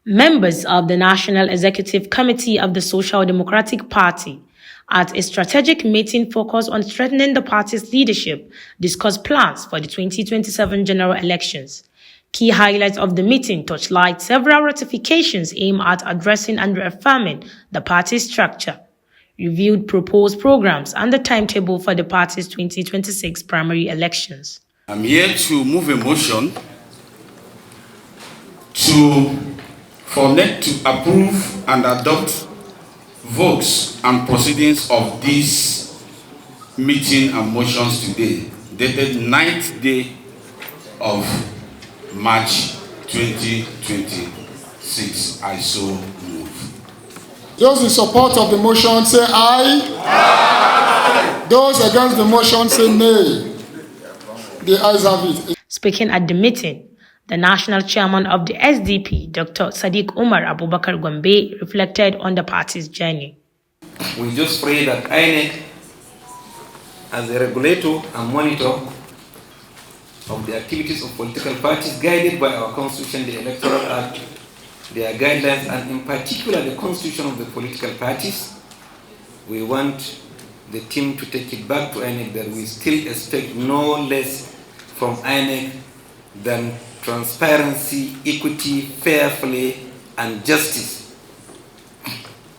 Members of the National Executive Committee of the Social Democratic Party, at a strategic meeting focused on strengthening the party's leadership, discussed plans for the 2027 general elections. Key highlights of the meeting touchlight several ratifications aimed at addressing and reaffirming the party's structure, reviewed proposed programs and the timetable for the party's 2026 primary elections. I'm here to move a motion for NEC to approve and adopt votes and proceedings of this meeting and motions today, dated 9th day of March 2026. I so move. Those in support of the motion say aye. Aye. Those against the motion say nay. The ayes have it. Speaking at the meeting, the national chairman of the SDP, Dr. Sadiq Umar Abubakar Gombe, reflected on the party's journey. We just pray that INEC, as a regulator and monitor of the activities of political parties, guided by our Constitution, the Electoral Act, their guidelines, and in particular the Constitution of the political parties, we want the team to take it back to INEC that we still expect no less from INEC than transparency, equity, fair play, and justice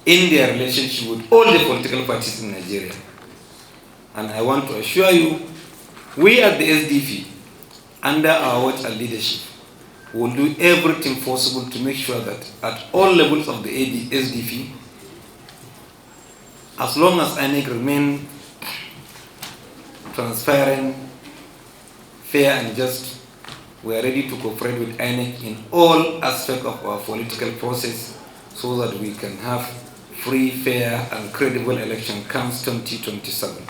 in their relationship with all the political parties in Nigeria. And I want to assure you, we at the SDP, under our watch and leadership, will do everything possible to make sure that at all levels of the SDP, as long as INEC remain transparent, fair, and just, we are ready to cooperate with INEC in all aspects of our political process so that we can have free, fair, and credible election comes 2027.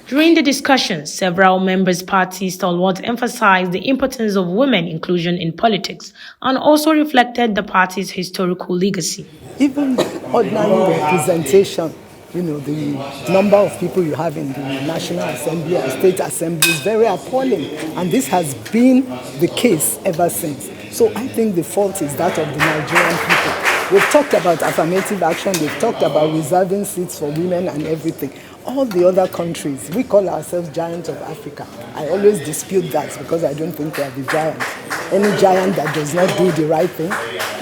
During the discussion, several members' party stalwarts emphasized the importance of women inclusion in politics and also reflected the party's historical legacy. Even ordinary representation, the number of people you have in the National Assembly and State Assembly is very appalling. And this has been the case ever since. So I think the fault is that of the Nigerian people. We've talked about affirmative action, we've talked about reserving seats for women and everything. All the other countries, we call ourselves giants of Africa. I always dispute that because I don't think we are the giants. Any giant that does not do the right thing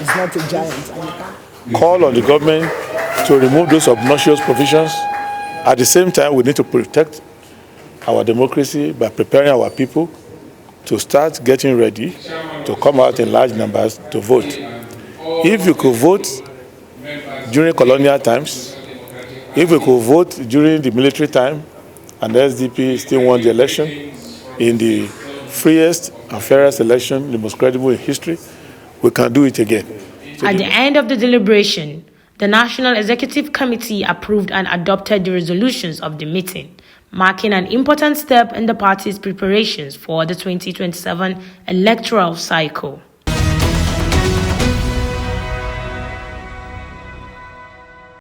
is not a giant. Call on the government to remove those obnoxious provisions. At the same time, we need to protect our democracy by preparing our people to start getting ready to come out in large numbers to vote. If you could vote during colonial times, if we could vote during the military time, and the SDP still won the election in the freest and fairest election, the most credible in history, we can do it again. At the end of the deliberation, the National Executive Committee approved and adopted the resolutions of the meeting, marking an important step in the party's preparations for the 2027 electoral cycle.